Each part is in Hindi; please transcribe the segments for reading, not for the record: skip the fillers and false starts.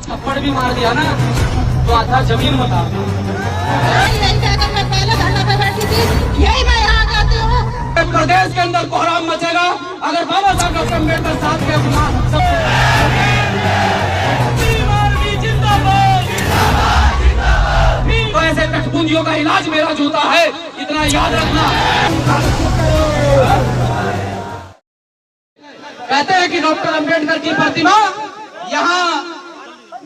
थप्पड़ भी मार दिया ना तो आधा जमीन बता दो। मैं पहले धरना पे बैठी थी, यही मैं यहाँ जाती हूँ। प्रदेश के अंदर कोहराम मचेगा अगर बाबा साहब डॉक्टर अम्बेडकर साहब के तो ऐसे कठपुंजियों का इलाज मेरा जूता है, इतना याद रखना। कहते हैं कि डॉक्टर अम्बेडकर की प्रतिमा यहाँ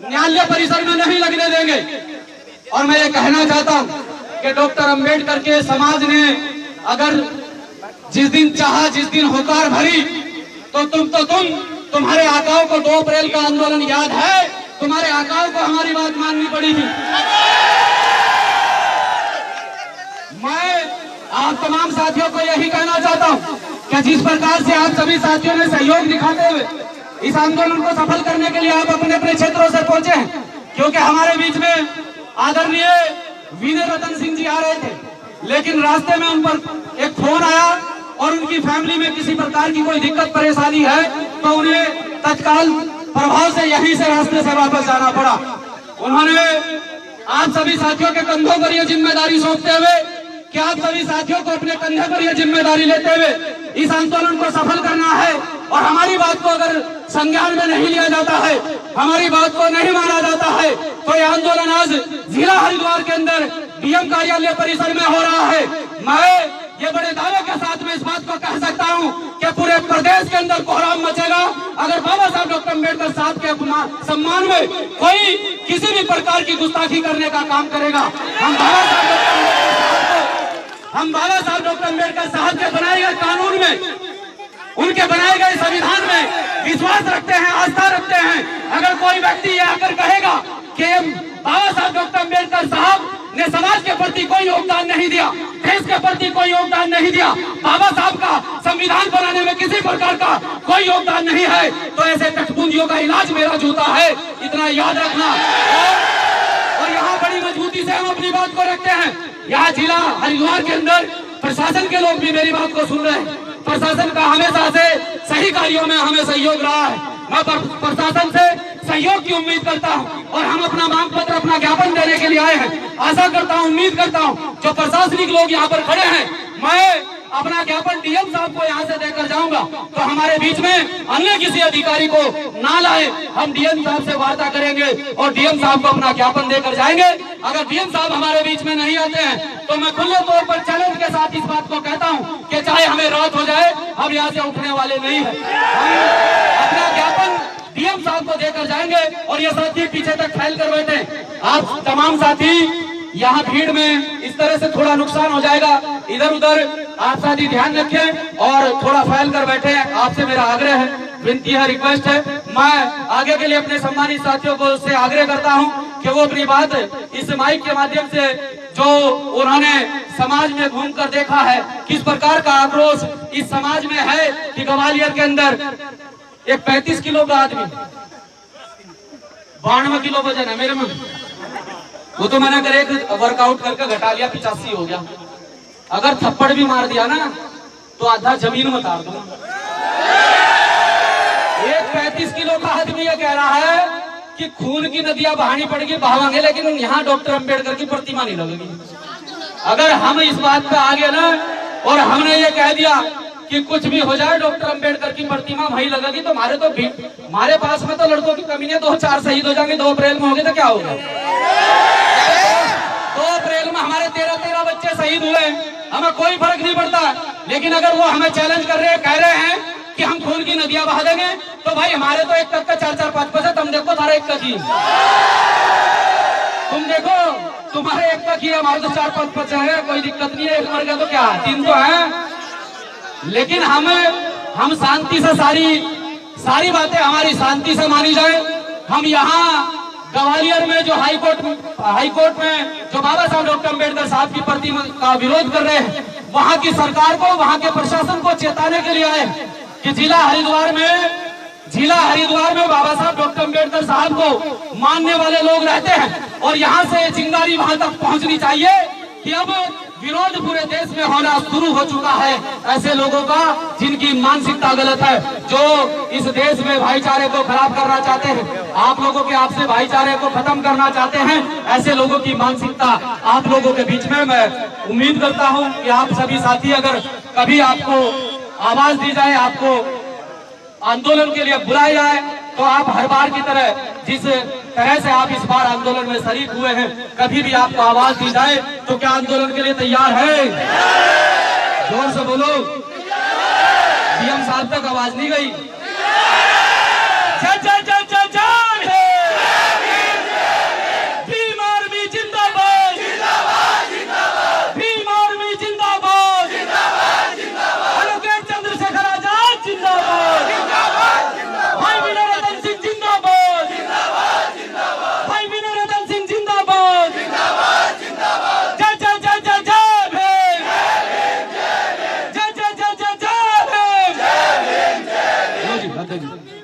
न्यायालय परिसर में नहीं लगने देंगे, और मैं ये कहना चाहता हूँ कि डॉक्टर अम्बेडकर के समाज ने अगर जिस दिन चाहा, जिस दिन होकार भरी, तो तुम्हारे आकाओं को 2 अप्रैल का आंदोलन याद है, तुम्हारे आकाओं को हमारी बात माननी पड़ेगी। मैं आप तमाम साथियों को यही कहना चाहता हूँ कि जिस प्रकार से आप सभी साथियों ने सहयोग दिखाते हुए इस आंदोलन को सफल करने के लिए आप अपने अपने क्षेत्रों से पहुंचे हैं, क्योंकि हमारे बीच में आदरणीय विनय रतन सिंह जी आ रहे थे, लेकिन रास्ते में उन पर एक फोन आया और उनकी फैमिली में किसी प्रकार की कोई दिक्कत परेशानी है, तो उन्हें तत्काल प्रभाव से यहीं से रास्ते से वापस जाना पड़ा। उन्होंने आप सभी साथियों के कंधों पर यह जिम्मेदारी सौंपते हुए कि आप सभी साथियों को अपने कंधे पर यह जिम्मेदारी लेते हुए इस आंदोलन को सफल करना है, और हमारी बात को अगर संज्ञान में नहीं लिया जाता है, हमारी बात को नहीं माना जाता है, तो यह आंदोलन आज जिला हरिद्वार के अंदर डीएम कार्यालय परिसर में हो रहा है। मैं ये बड़े दावे के साथ में इस बात को कह सकता हूँ कि पूरे प्रदेश के अंदर कोहराम मचेगा अगर बाबा साहब डॉक्टर अम्बेडकर साहब के सम्मान में कोई किसी भी प्रकार की गुस्ताखी करने का काम करेगा। हम बाबा साहब डॉक्टर अम्बेडकर साहब के बनाए गए कानून में, उनके बनाए गए संविधान में विश्वास रखते हैं, आस्था रखते हैं। अगर कोई व्यक्ति ये आकर कहेगा कि बाबा साहब डॉक्टर अम्बेडकर साहब ने समाज के प्रति कोई योगदान नहीं दिया, देश के प्रति कोई योगदान नहीं दिया, बाबा साहब का संविधान बनाने में किसी प्रकार का कोई योगदान नहीं है, तो ऐसे कठपुंजियों का इलाज मेरा जूता है, इतना याद रखना। और यहाँ बड़ी मजबूती से हम अपनी बात को रखते हैं। यहाँ जिला हरिद्वार के अंदर प्रशासन के लोग भी मेरी बात को सुन रहे हैं। प्रशासन का हमेशा से सही कार्यों में हमें सहयोग रहा है। मैं प्रशासन से सहयोग की उम्मीद करता हूं, और हम अपना मांग पत्र, अपना ज्ञापन देने के लिए आए हैं। आशा करता हूं, उम्मीद करता हूं जो प्रशासनिक लोग यहाँ पर खड़े हैं, मैं अपना ज्ञापन डीएम साहब को यहाँ से देकर जाऊंगा, तो हमारे बीच में अन्य किसी अधिकारी को ना लाए, हम डीएम साहब से वार्ता करेंगे और डीएम साहब को अपना ज्ञापन देकर जाएंगे। अगर डीएम साहब हमारे बीच में नहीं आते हैं तो मैं खुले तौर पर चैलेंज के साथ इस बात को कहता हूँ कि चाहे हमें रात हो जाए, हम यहाँ से उठने वाले नहीं है। हम अपना ज्ञापन डीएम साहब को देकर जाएंगे, और ये साथी पीछे तक फैल कर बैठे। आप तमाम साथी यहाँ भीड़ में इस तरह से थोड़ा नुकसान हो जाएगा, इधर उधर आप साथी ध्यान रखें और थोड़ा फैल कर बैठे। आपसे मेरा आग्रह है, विनती है, रिक्वेस्ट है। मैं आगे के लिए अपने सम्मानित साथियों को से आग्रह करता हूँ कि वो अपनी बात इस माइक के माध्यम से, जो उन्होंने समाज में घूमकर देखा है, किस प्रकार का आक्रोश इस समाज में है कि ग्वालियर के अंदर एक 35 किलो का आदमी 92 किलो वजन है मेरे में, वो तो मैंने अगर एक वर्कआउट करके घटा लिया 85 हो गया। अगर थप्पड़ भी मार दिया ना तो आधा जमीन में उतार दूंगा। एक 35 किलो का आदमी ये कह रहा है कि खून की नदियां बहानी पड़ेगी, बहावांगे, लेकिन यहाँ डॉक्टर अम्बेडकर की प्रतिमा नहीं लगेगी। अगर हम इस बात पे आ गए ना और हमने ये कह दिया कि कुछ भी हो जाए डॉक्टर अम्बेडकर की प्रतिमा वहीं लगेगी, तो हमारे पास में तो लड़कों की कमी नहीं, 2-4 शहीद हो जाएंगे। 2 अप्रैल में होंगे तो क्या होगा? 2 अप्रैल में हमारे 13 बच्चे शहीद हुए, हमें कोई फर्क नहीं पड़ता। लेकिन अगर वो हमें चैलेंज कर रहे हैं, कह रहे हैं कि हम खून की नदियां बहा देंगे, तो भाई हमारे तो 1 तक का 4-4-5 है, तुम देखो तारा 1 तक ही, तुम देखो तुम्हारे 1 तक ही, हमारे तो 4-5 है, कोई दिक्कत नहीं है। 1 मर गया तो क्या, 3 तो है। लेकिन हम शांति से सारी बातें हमारी शांति से मानी जाए। हम यहाँ ग्वालियर में जो हाई कोर्ट में जो बाबा साहब डॉक्टर अम्बेडकर साहब की प्रतिमा का विरोध कर रहे हैं, वहाँ की सरकार को, वहाँ के प्रशासन को चेताने के लिए आए कि जिला हरिद्वार में बाबा साहब डॉक्टर अम्बेडकर साहब को मानने वाले लोग रहते हैं, और यहाँ से चिंगारी वहां तक पहुंचनी चाहिए कि अब विरोध पूरे देश में होना शुरू हो चुका है ऐसे लोगों का जिनकी मानसिकता गलत है, जो इस देश में भाईचारे को खराब करना चाहते हैं। आप लोगों के आपसे भाईचारे को खत्म करना चाहते हैं, ऐसे लोगों की मानसिकता आप लोगों के बीच में मैं उम्मीद करता हूं कि आप सभी साथी अगर कभी आपको आवाज दी जाए, आपको आंदोलन के लिए बुलाया जाए, तो आप हर बार की तरह जिस तरह से आप इस बार आंदोलन में शरीक हुए हैं, कभी भी आपको आवाज दी जाए तो क्या आंदोलन के लिए तैयार है? जोर से बोलो। सीएम साहब तक आवाज नहीं गई। जय जय जय जय जय भीम आर्मी जिंदाबाद, भीम आर्मी जिंदाबाद, एडवोकेट चंद्रशेखर आजाद जिंदाबाद, भाई विनय रतन सिंह जिंदाबाद, भाई विनय रतन सिंह जिंदाबाद, जय जय जय जय जय भीम, जय जय जय जय जय भीम।